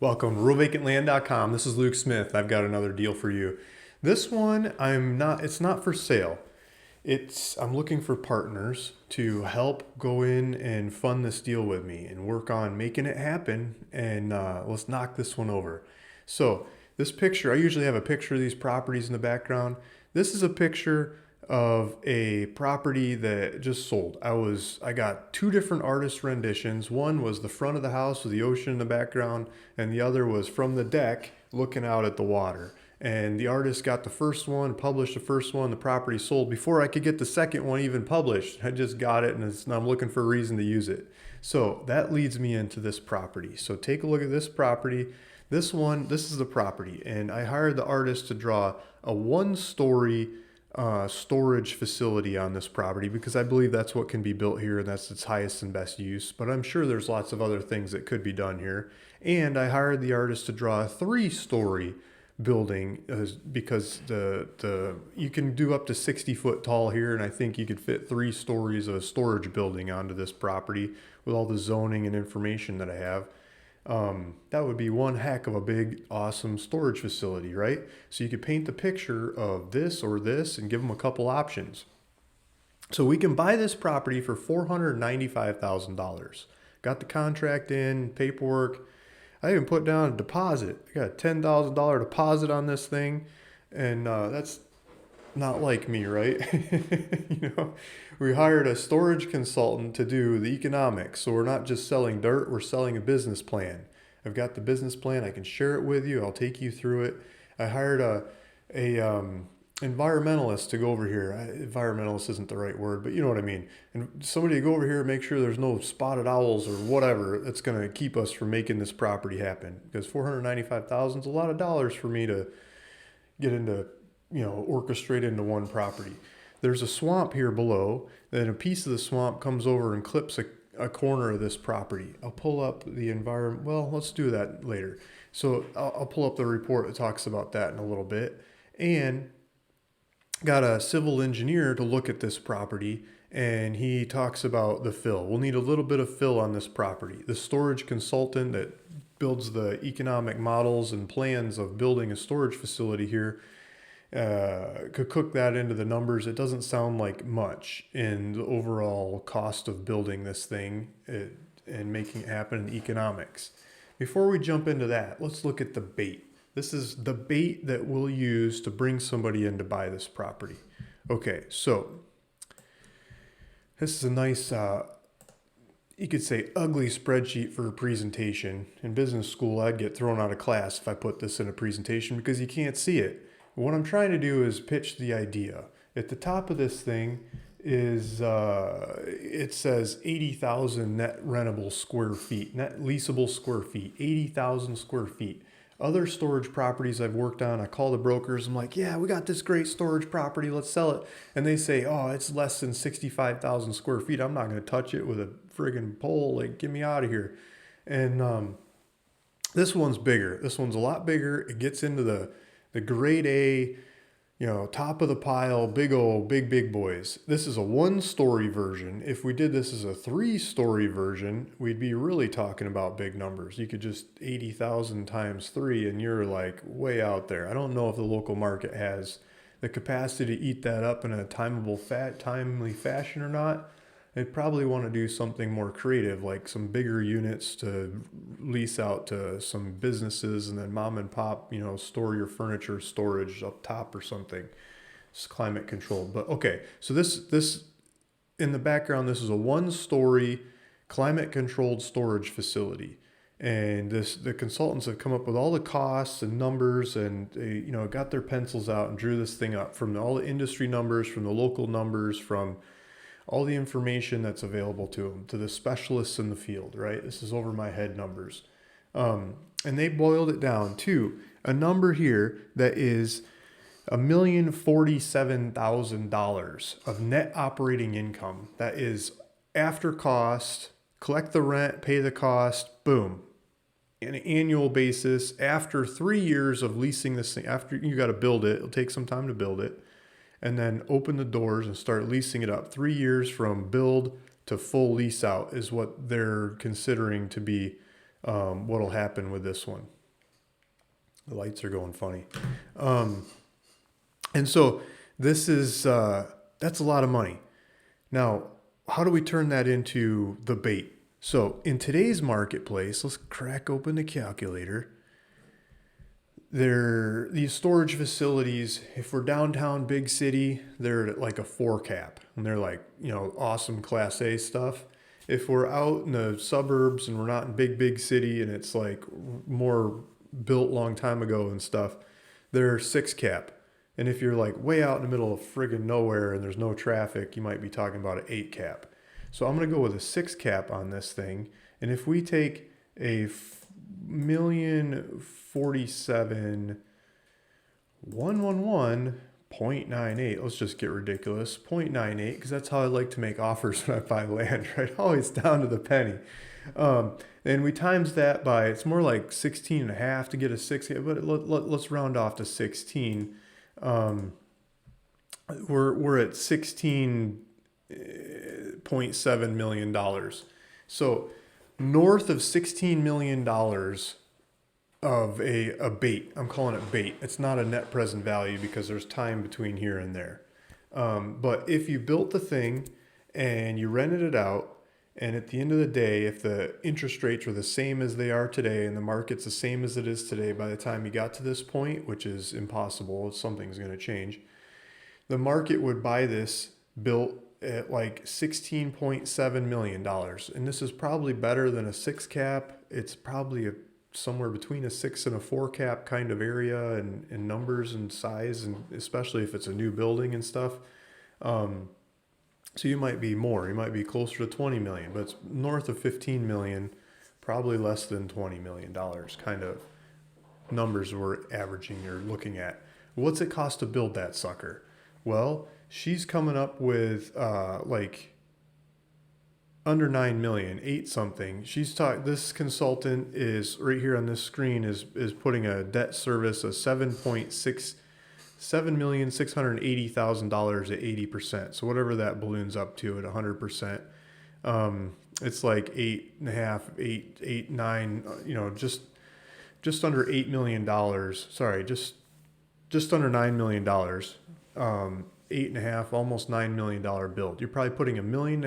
Welcome to RealVacantLand.com. This is Luke Smith. I've got another deal for you. This one, it's not for sale. I'm looking for partners to help go in and fund this deal with me and work on making it happen. And let's knock this one over. So this picture, I usually have a picture of these properties in the background. This is a picture of a property that just sold. I got two different artist renditions. One was the front of the house with the ocean in the background, and the other was from the deck looking out at the water. And the artist got the first one, published the first one, the property sold before I could get the second one even published. I just got it, and I'm looking for a reason to use it. So that leads me into this property. So take a look at this property. This is the property, and I hired the artist to draw a one-story storage facility on this property because I believe that's what can be built here and that's its highest and best use. But I'm sure there's lots of other things that could be done here. And I hired the artist to draw a three-story building because you can do up to 60 foot tall here, and I think you could fit 3 stories of a storage building onto this property with all the zoning and information that I have. That would be one heck of a big, awesome storage facility, right? So you could paint the picture of this or this and give them a couple options. So we can buy this property for $495,000. Got the contract in, paperwork. I even put down a deposit. I got a $10,000 deposit on this thing, and that's not like me, right? We hired a storage consultant to do the economics. So we're not just selling dirt, we're selling a business plan. I've got the business plan. I can share it with you. I'll take you through it. I hired a environmentalist to go over here. Environmentalist isn't the right word, but you know what I mean. And somebody to go over here and make sure there's no spotted owls or whatever that's going to keep us from making this property happen. Because $495,000 is a lot of dollars for me to get into, orchestrate into one property. There's a swamp here below, then a piece of the swamp comes over and clips a corner of this property. I'll pull up the environment. Well, let's do that later. So I'll pull up the report that talks about that in a little bit. And got a civil engineer to look at this property, and he talks about the fill. We'll need a little bit of fill on this property. The storage consultant that builds the economic models and plans of building a storage facility here could cook that into the numbers. It doesn't sound like much in the overall cost of building this thing and making it happen in economics. Before we jump into that, let's look at the bait. This is the bait that we'll use to bring somebody in to buy this property. Okay, so this is a nice, you could say ugly spreadsheet for a presentation. In business school, I'd get thrown out of class if I put this in a presentation because you can't see it. What I'm trying to do is pitch the idea. At the top of this thing is, it says 80,000 net rentable square feet, net leasable square feet, 80,000 square feet. Other storage properties I've worked on, I call the brokers. I'm like, yeah, we got this great storage property. Let's sell it. And they say, oh, it's less than 65,000 square feet. I'm not going to touch it with a friggin' pole. Like, get me out of here. And this one's bigger. This one's a lot bigger. It gets into the grade A, top of the pile, big boys. This is a 1-story version. If we did this as a 3-story version, we'd be really talking about big numbers. You could just 80,000 times 3 and you're like way out there. I don't know if the local market has the capacity to eat that up in a timely fashion or not. They'd probably want to do something more creative, like some bigger units to lease out to some businesses and then mom and pop, store your furniture storage up top or something. It's climate controlled. But okay, so this in the background, this is a 1-story climate controlled storage facility. And the consultants have come up with all the costs and numbers, and they, got their pencils out and drew this thing up from all the industry numbers, from the local numbers, from all the information that's available to them, to the specialists in the field, right? This is over my head numbers. And they boiled it down to a number here that is $1,047,000 of net operating income. That is after cost, collect the rent, pay the cost, boom. On an annual basis, after 3 years of leasing this thing, after you got to build it, it'll take some time to build it, and then open the doors and start leasing it up. 3 years from build to full lease out is what they're considering to be what'll happen with this one. The lights are going funny. Um, and so this is, that's a lot of money. Now, how do we turn that into the bait? So in today's marketplace, let's crack open the calculator. These storage facilities, if we're downtown big city, they're at like a 4 cap, and they're like, awesome class A stuff. If we're out in the suburbs and we're not in big city and it's like more built long time ago and stuff, they're 6 cap. And if you're like way out in the middle of friggin' nowhere and there's no traffic, you might be talking about an 8 cap. So I'm going to go with a 6 cap on this thing. And if we take a 1,047,111.98, let's just get ridiculous, 0.98, because that's how I like to make offers when I buy land, right? Always down to the penny. And we times that by, it's more like 16 and a half to get a 6, but let's round off to 16. We're at $16.7 million. So north of $16 million of a bait. I'm calling it bait. It's not a net present value because there's time between here and there. But if you built the thing and you rented it out, and at the end of the day, if the interest rates were the same as they are today and the market's the same as it is today, by the time you got to this point, which is impossible, something's going to change, the market would buy this built at like $16.7 million. And this is probably better than a 6 cap. It's probably somewhere between a 6 and a 4 cap kind of area and numbers and size, and especially if it's a new building and stuff. So you might be more. You might be closer to 20 million, but it's north of 15 million, probably less than $20 million kind of numbers we're averaging or looking at. What's it cost to build that sucker? Well, she's coming up with like under 9 million, 8 something. This consultant is right here on this screen is putting a debt service of $7,680,000 at 80%. So whatever that balloons up to at 100%, it's like 8.5, 8, 9, just under $8 million. Sorry, just under $9 million. 8.5, almost $9 million build. You're probably putting $1.5 million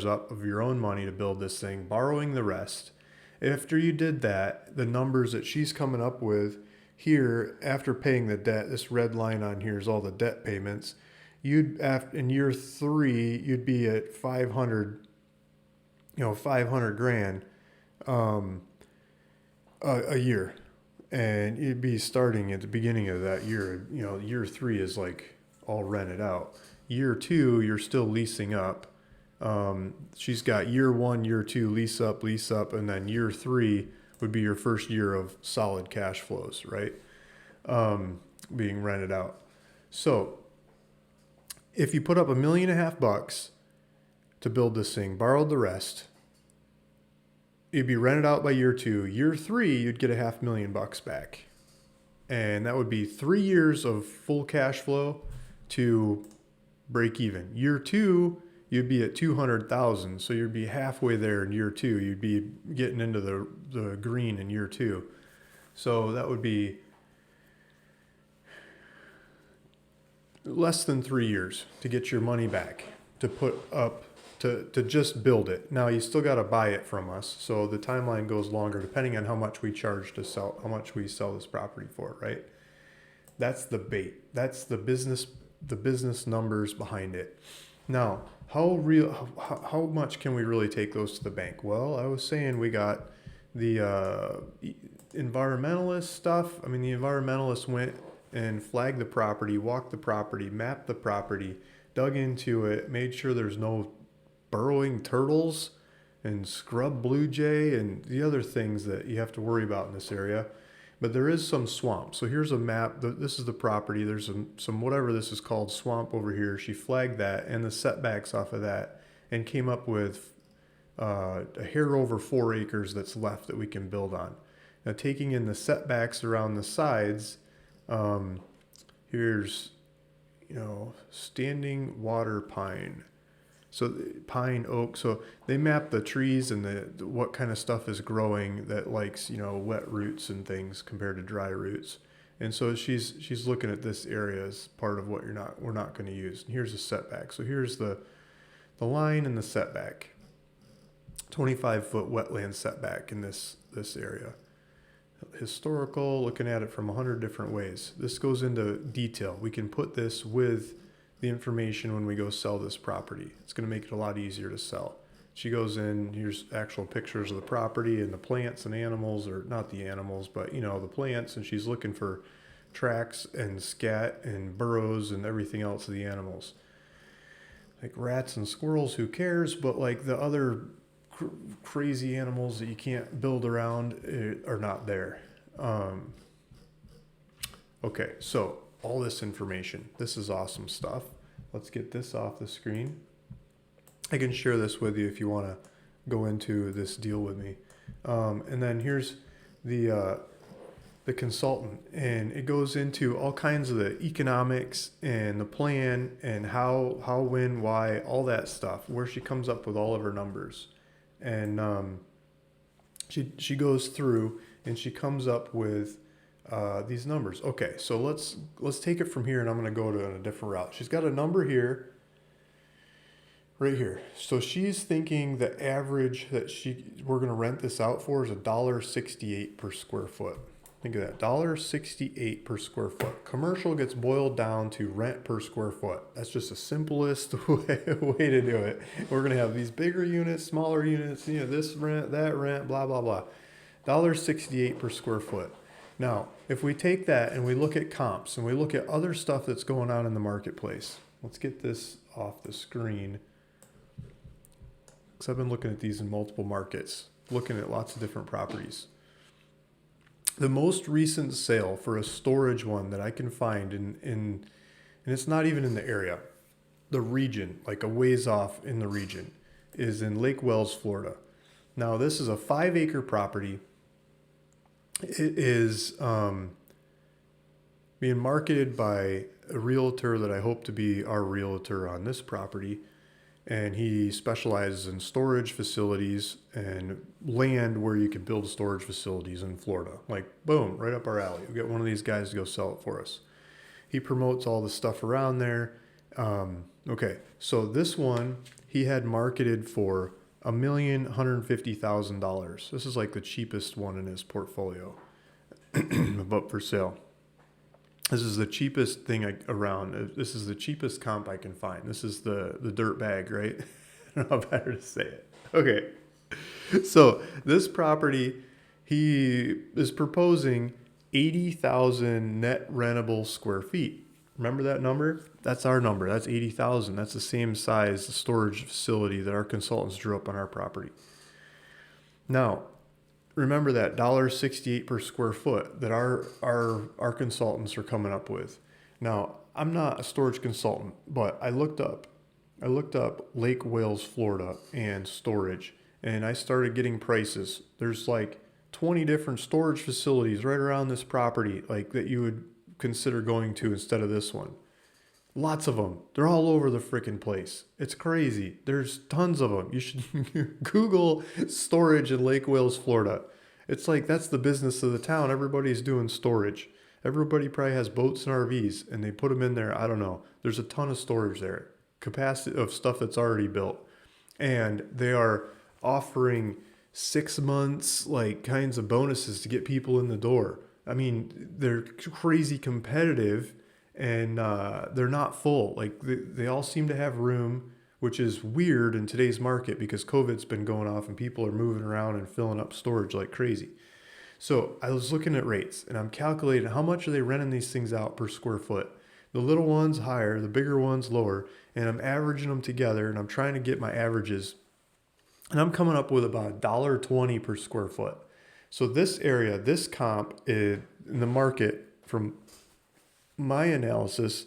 up of your own money to build this thing, borrowing the rest. After you did that, the numbers that she's coming up with here, after paying the debt, this red line on here is all the debt payments. In year 3, you'd be at 500 grand a year, and you'd be starting at the beginning of that year. Year 3 is like all rented out. Year 2, you're still leasing up. She's got year 1, year 2, lease up, and then year 3 would be your first year of solid cash flows, right? Being rented out. So if you put up $1.5 million to build this thing, borrowed the rest, you'd be rented out by year 2. Year 3, you'd get $500,000 back. And that would be 3 years of full cash flow to break even. Year 2, you'd be at 200,000. So you'd be halfway there in year 2. You'd be getting into the green in year 2. So that would be less than 3 years to get your money back, to put up, to just build it. Now you still got to buy it from us. So the timeline goes longer depending on how much we charge to sell, how much we sell this property for, right? That's the bait. That's the business numbers behind it. Now, how much can we really take those to the bank? Well, I was saying we got the environmentalist stuff. I mean, the environmentalists went and flagged the property, walked the property, mapped the property, dug into it, made sure there's no burrowing turtles and scrub blue jay and the other things that you have to worry about in this area. But there is some swamp. So here's a map. This is the property. There's some whatever this is called, swamp over here. She flagged that and the setbacks off of that and came up with a hair over 4 acres that's left that we can build on. Now, taking in the setbacks around the sides, here's, standing water pine. So pine, oak. So they map the trees and the what kind of stuff is growing that likes, wet roots and things compared to dry roots. And so she's looking at this area as part of what we're not going to use. And here's a setback. So here's the line and the setback. 25-foot wetland setback in this area. Historical, looking at it from 100 different ways. This goes into detail. We can put this with the information when we go sell this property. It's going to make it a lot easier to sell. She goes in, here's actual pictures of the property and the plants and animals, or not the animals, but the plants, and she's looking for tracks and scat and burrows and everything else of the animals. Like rats and squirrels, who cares? But like the other crazy animals that you can't build around are not there. Okay, so all this information, this is awesome stuff. Let's get this off the screen. I can share this with you if you want to go into this deal with me. And then here's the consultant, and it goes into all kinds of the economics and the plan and how, when, why, all that stuff, where she comes up with all of her numbers. And she goes through and she comes up with these numbers. Okay, so let's take it from here, and I'm going to go to a different route. She's got a number here, right here. So she's thinking the average that we're going to rent this out for is $1.68 per square foot. Think of that, $1.68 per square foot. Commercial gets boiled down to rent per square foot. That's just the simplest way to do it. We're going to have these bigger units, smaller units, this rent, that rent, blah, blah, blah. $1.68 per square foot. Now, if we take that and we look at comps and we look at other stuff that's going on in the marketplace, let's get this off the screen. Because I've been looking at these in multiple markets, looking at lots of different properties. The most recent sale for a storage one that I can find and it's not even in the area, the region, like a ways off in the region, is in Lake Wells, Florida. Now, this is a 5-acre property. It is being marketed by a realtor that I hope to be our realtor on this property. And he specializes in storage facilities and land where you can build storage facilities in Florida. Like, boom, right up our alley. We get one of these guys to go sell it for us. He promotes all the stuff around there. Okay, so this one he had marketed for $1,150,000. This is like the cheapest one in his portfolio, but for sale. This is the cheapest thing around. This is the cheapest comp I can find. This is the dirt bag, right? I don't know how better to say it. Okay. So this property, he is proposing 80,000 net rentable square feet. Remember that number? That's our number. That's 80,000. That's the same size storage facility that our consultants drew up on our property. Now, remember that $1.68 per square foot that our consultants are coming up with. Now, I'm not a storage consultant, but I looked up Lake Wales, Florida and storage, and I started getting prices. There's like 20 different storage facilities right around this property, like that you would consider going to instead of this one. Lots of them. They're all over the freaking place. It's crazy. There's tons of them. You should Google storage in Lake Wales, Florida. It's like that's the business of the town. Everybody's doing storage. Everybody probably has boats and RVs, and they put them in there. I don't know. There's a ton of storage there. Capacity of stuff that's already built. And they are offering 6 months, like kinds of bonuses to get people in the door. I mean, they're crazy competitive. And they're not full. Like they all seem to have room, which is weird in today's market because COVID's been going off and people are moving around and filling up storage like crazy. So I was looking at rates and I'm calculating how much are they renting these things out per square foot. The little ones higher, the bigger ones lower, and I'm averaging them together and I'm trying to get my averages. And I'm coming up with about $1.20 per square foot. So this area, this comp in the market from my analysis,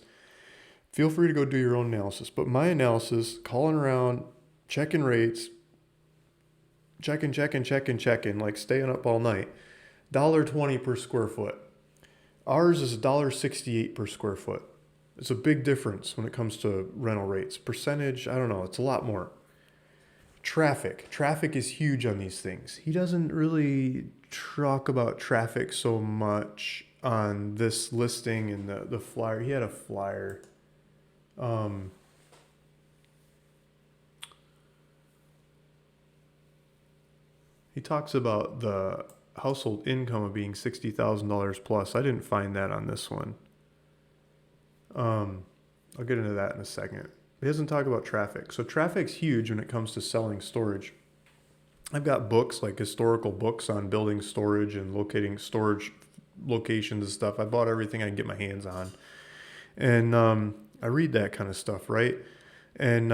feel free to go do your own analysis, but my analysis, calling around, checking rates, checking, like staying up all night, $1.20 per square foot. Ours is $1.68 per square foot. It's a big difference when it comes to rental rates. Percentage, I don't know, it's a lot more. Traffic. Traffic is huge on these things. He doesn't really talk about traffic so much on this listing and the flyer. He had a flyer. Um, he talks about the household income of being $60,000 plus. I didn't find that on this one. I'll get into that in a second. He doesn't talk about traffic. So traffic's huge when it comes to selling storage. I've got books, like historical books on building storage and locating storage locations and stuff. I bought everything I can get my hands on. And I read that kind of stuff, right? And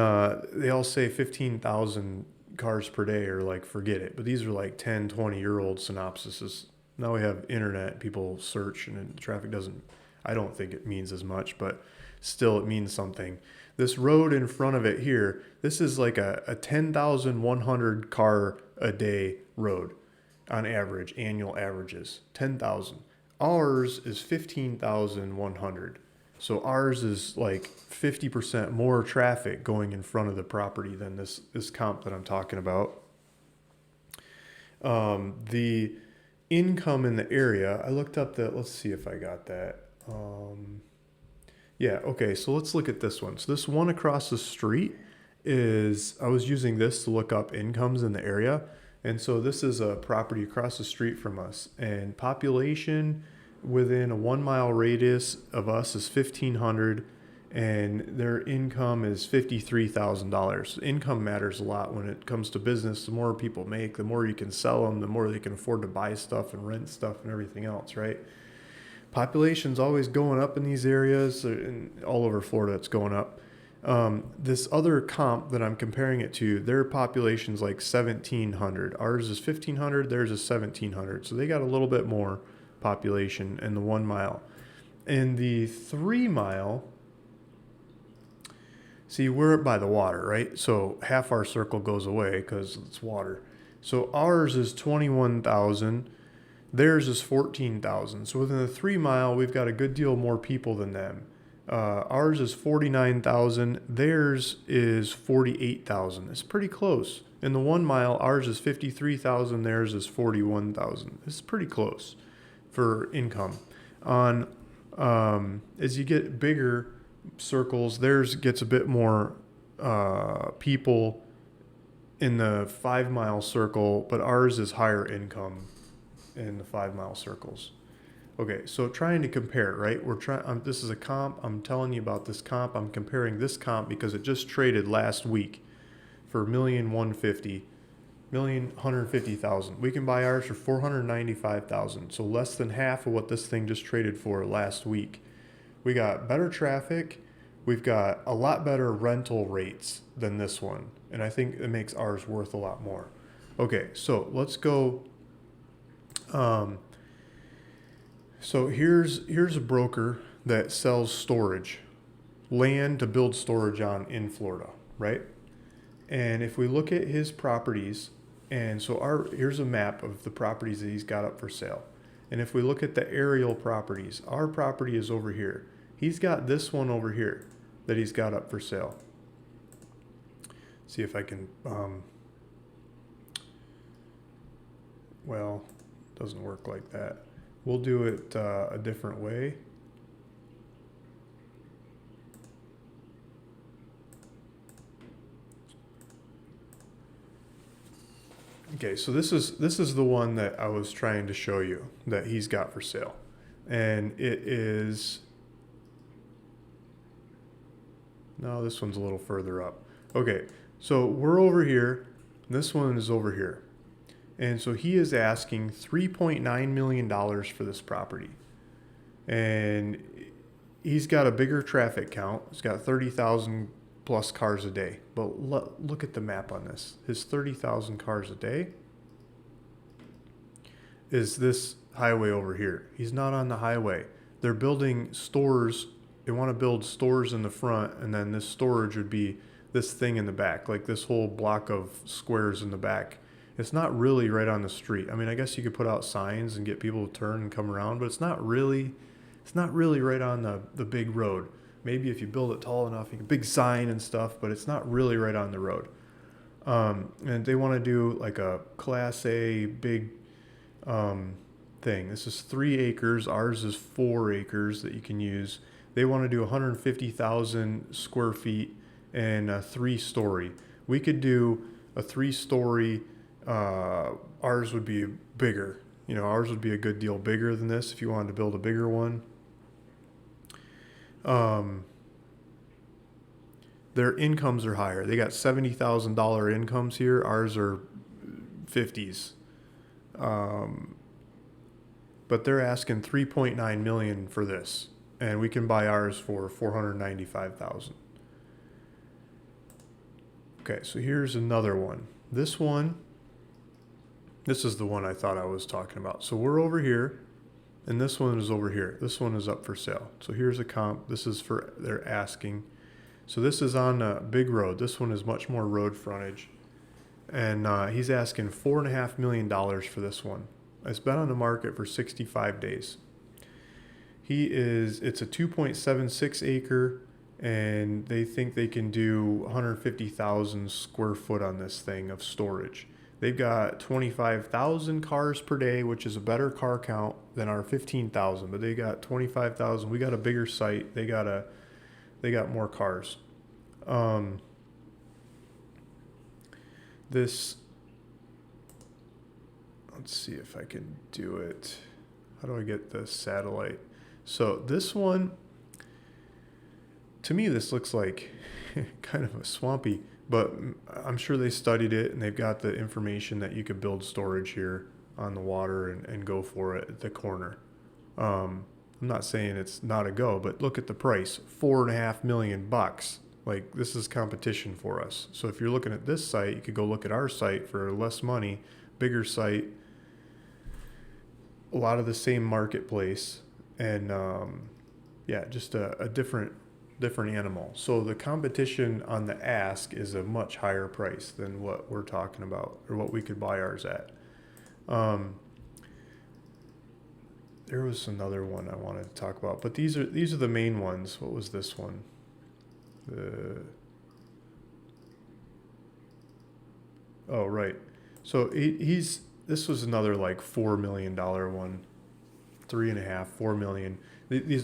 they all say 15,000 cars per day, or like, forget it. But these are like 10, 20-year-old synopsises. Now we have internet, people search, and traffic doesn't, I don't think it means as much, but still it means something. This road in front of it here, this is like a 10,100 car a day road on average, annual averages, 10,000. Ours is 15,100. So ours is like 50% more traffic going in front of the property than this comp that I'm talking about. The income in the area, I looked up that, let's see if I got that. Yeah, okay, so let's look at this one. So this one across the street is, I was using this to look up incomes in the area. And so this is a property across the street from us. And population within a 1 mile radius of us is 1,500. And their income is $53,000. Income matters a lot when it comes to business. The more people make, the more you can sell them, the more they can afford to buy stuff and rent stuff and everything else, right? Population's always going up in these areas, and all over Florida it's going up. This other comp that I'm comparing it to, their population's like 1,700. Ours is 1,500, theirs is 1,700. So they got a little bit more population in the 1 mile. In the 3 mile, see, we're by the water, right? So half our circle goes away because it's water. So ours is 21,000. Theirs is 14,000. So within the 3 mile, we've got a good deal more people than them. Ours is 49,000. Theirs is 48,000. It's pretty close. In the 1 mile, ours is 53,000. Theirs is 41,000. It's pretty close for income. On as you get bigger circles, theirs gets a bit more people in the 5 mile circle, but ours is higher income in the 5 mile circles. Okay, so trying to compare, right? We're trying. This is a comp. I'm telling you about this comp. I'm comparing this comp because it just traded last week for $1,150,000. We can buy ours for $495,000. So less than half of what this thing just traded for last week. We got better traffic. We've got a lot better rental rates than this one, and I think it makes ours worth a lot more. Okay, so let's go. So here's a broker that sells storage, land to build storage on in Florida, right? And if we look at his properties, and so here's a map of the properties that he's got up for sale. And if we look at the aerial properties, our property is over here. He's got this one over here that he's got up for sale. See if I can, well, doesn't work like that. We'll do it a different way. Okay, so this is the one that I was trying to show you that he's got for sale. And it is, no, this one's a little further up. Okay, so we're over here. This one is over here. And so he is asking $3.9 million for this property. And he's got a bigger traffic count. He's got 30,000 plus cars a day. But look at the map on this. His 30,000 cars a day is this highway over here. He's not on the highway. They're building stores. They want to build stores in the front, and then this storage would be this thing in the back, like this whole block of squares in the back. It's not really right on the street. I mean, I guess you could put out signs and get people to turn and come around, but it's not really right on the big road. Maybe if you build it tall enough, you can big sign and stuff, but it's not really right on the road. And they want to do like a Class A big thing. This is 3 acres. Ours is 4 acres that you can use. They want to do 150,000 square feet and a 3-story. We could do a 3-story. Ours would be bigger. Ours would be a good deal bigger than this if you wanted to build a bigger one. Their incomes are higher. They got $70,000 incomes here. Ours are 50s. But they're asking $3.9 million for this, and we can buy ours for $495,000. Okay, so here's another one. This is the one I thought I was talking about. So we're over here, and this one is over here. This one is up for sale. So here's a comp. This is for, they're asking. So this is on a big road. This one is much more road frontage. And he's asking $4.5 million for this one. It's been on the market for 65 days. It's a 2.76 acre, and they think they can do 150,000 square foot on this thing of storage. They've got 25,000 cars per day, which is a better car count than our 15,000, but they got 25,000. We got a bigger site. They got more cars. Let's see if I can do it. How do I get the satellite? So this one, to me, this looks like kind of a swampy, but I'm sure they studied it and they've got the information that you could build storage here on the water and go for it at the corner. I'm not saying it's not a go, but look at the price, $4.5 million. Like, this is competition for us. So if you're looking at this site, you could go look at our site for less money, bigger site, a lot of the same marketplace, and just a different animal. So the competition on the ask is a much higher price than what we're talking about, or what we could buy ours at. There was another one I wanted to talk about, but these are the main ones. What was this one? Oh, right. So this was another like $4 million one, 3.5, 4 million.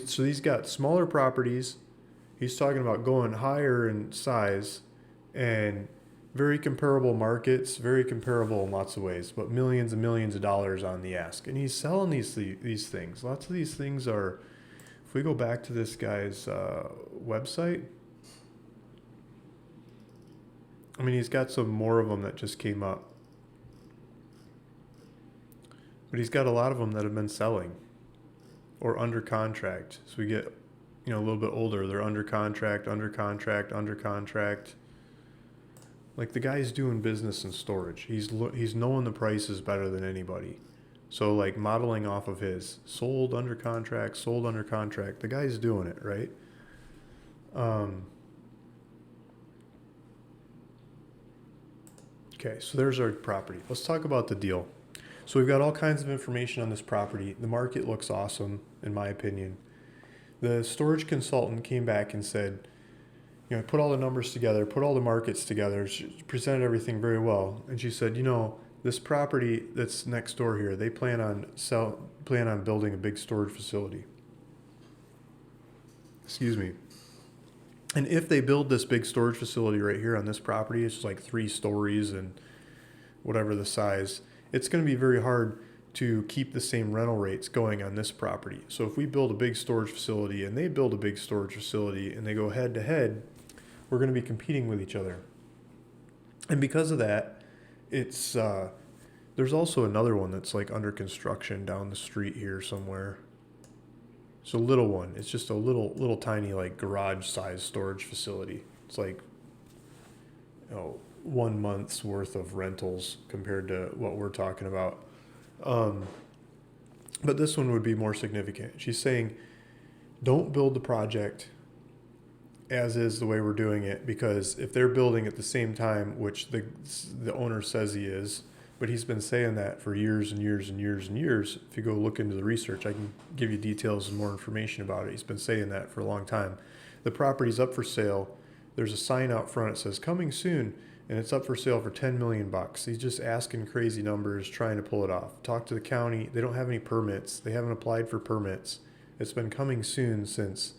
So he's got smaller properties. He's talking about going higher in size, and very comparable markets, very comparable in lots of ways, but millions and millions of dollars on the ask. And he's selling these things. Lots of these things are, if we go back to this guy's website, I mean, he's got some more of them that just came up. But he's got a lot of them that have been selling or under contract. So we get, a little bit older. They're under contract. Like, the guy's doing business in storage. He's knowing the prices better than anybody. So, like, modeling off of his sold under contract. The guy's doing it, right? Okay, so there's our property. Let's talk about the deal. So we've got all kinds of information on this property. The market looks awesome, in my opinion. The storage consultant came back and said, put all the numbers together, put all the markets together. She presented everything very well. And she said, this property that's next door here, they plan on building a big storage facility. Excuse me. And if they build this big storage facility right here on this property, it's like 3 stories and whatever the size, it's going to be very hard to keep the same rental rates going on this property. So if we build a big storage facility and they build a big storage facility and they go head to head, we're going to be competing with each other. And because of that, it's there's also another one that's like under construction down the street here somewhere. It's a little one. It's just a little tiny like garage size storage facility. It's like 1 month's worth of rentals compared to what we're talking about. But this one would be more significant. She's saying, don't build the project as is the way we're doing it, because if they're building at the same time, which the owner says he is, but he's been saying that for years and years and years and years. If you go look into the research, I can give you details and more information about it. He's been saying that for a long time. The property's up for sale. There's a sign out front that says coming soon, and it's up for sale for 10 million bucks. He's just asking crazy numbers, trying to pull it off. Talk to the county. They don't have any permits. They haven't applied for permits. It's been coming soon since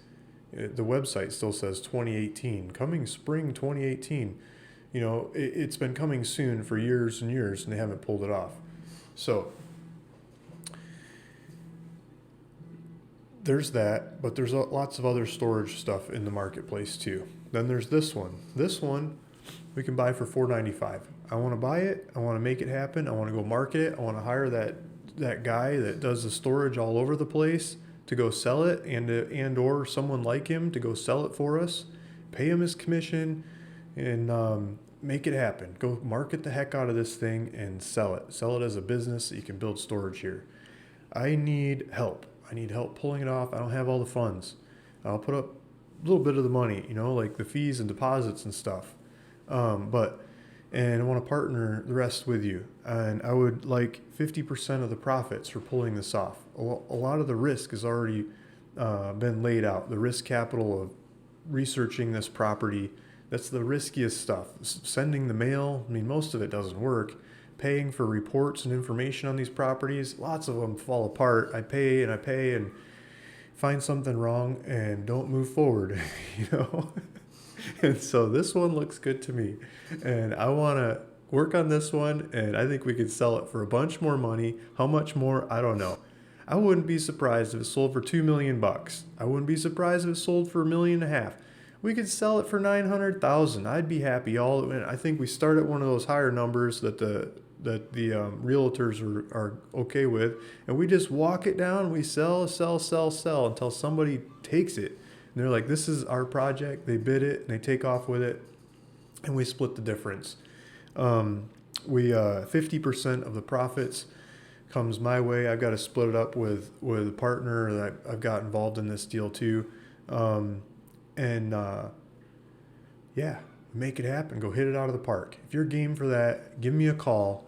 the website still says 2018, coming spring 2018. You know, it's been coming soon for years and years, and they haven't pulled it off. So there's that, but there's lots of other storage stuff in the marketplace too. Then there's this one. This one we can buy for $495. I want to buy it. I want to make it happen. I want to go market it. I want to hire that guy that does the storage all over the place to go sell it, and or someone like him to go sell it for us, pay him his commission, and make it happen. Go market the heck out of this thing and sell it. Sell it as a business so you can build storage here. I need help. I need help pulling it off. I don't have all the funds. I'll put up a little bit of the money, you know, like the fees and deposits and stuff. And I want to partner the rest with you. And I would like 50% of the profits for pulling this off. A lot of the risk has already been laid out. The risk capital of researching this property, that's the riskiest stuff. Sending the mail, I mean, most of it doesn't work. Paying for reports and information on these properties, lots of them fall apart. I pay and find something wrong and don't move forward, you know? And so this one looks good to me, and I want to work on this one, and I think we could sell it for a bunch more money. How much more? I don't know. I wouldn't be surprised if it sold for $2 million. I wouldn't be surprised if it sold for $1.5 million. We could sell it for $900,000. I'd be happy. I think we start at one of those higher numbers that the realtors are okay with, and we just walk it down. We sell until somebody takes it. And they're like, this is our project. They bid it and they take off with it, and we split the difference. 50% of the profits comes my way. I've got to split it up with a partner that I've got involved in this deal too. Make it happen. Go hit it out of the park. If you're game for that, give me a call.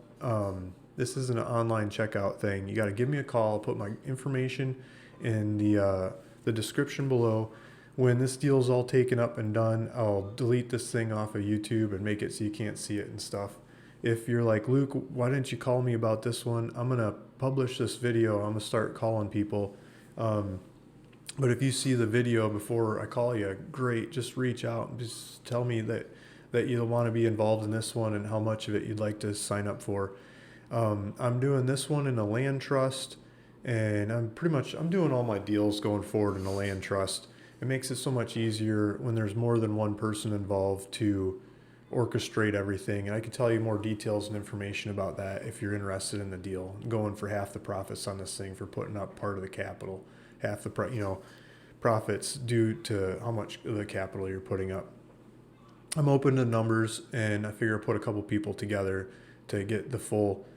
This isn't an online checkout thing. You got to give me a call. I'll put my information in the description below. When this deal's all taken up and done, I'll delete this thing off of YouTube and make it so you can't see it and stuff. If you're like, Luke, why didn't you call me about this one? I'm going to publish this video. I'm going to start calling people. But if you see the video before I call you, great. Just reach out and just tell me that you'll want to be involved in this one and how much of it you'd like to sign up for. I'm doing this one in a land trust, and I'm doing all my deals going forward in a land trust. It makes it so much easier when there's more than one person involved to orchestrate everything. And I can tell you more details and information about that if you're interested in the deal. I'm going for half the profits on this thing for putting up part of the capital, half the profits due to how much of the capital you're putting up. I'm open to numbers, and I figure I'll put a couple people together to get the full,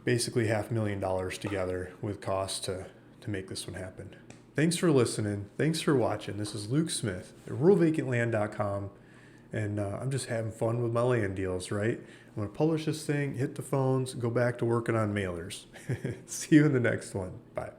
basically $500,000 together with costs to make this one happen. Thanks for listening. Thanks for watching. This is Luke Smith at ruralvacantland.com, and I'm just having fun with my land deals, right? I'm going to publish this thing, hit the phones, go back to working on mailers. See you in the next one. Bye.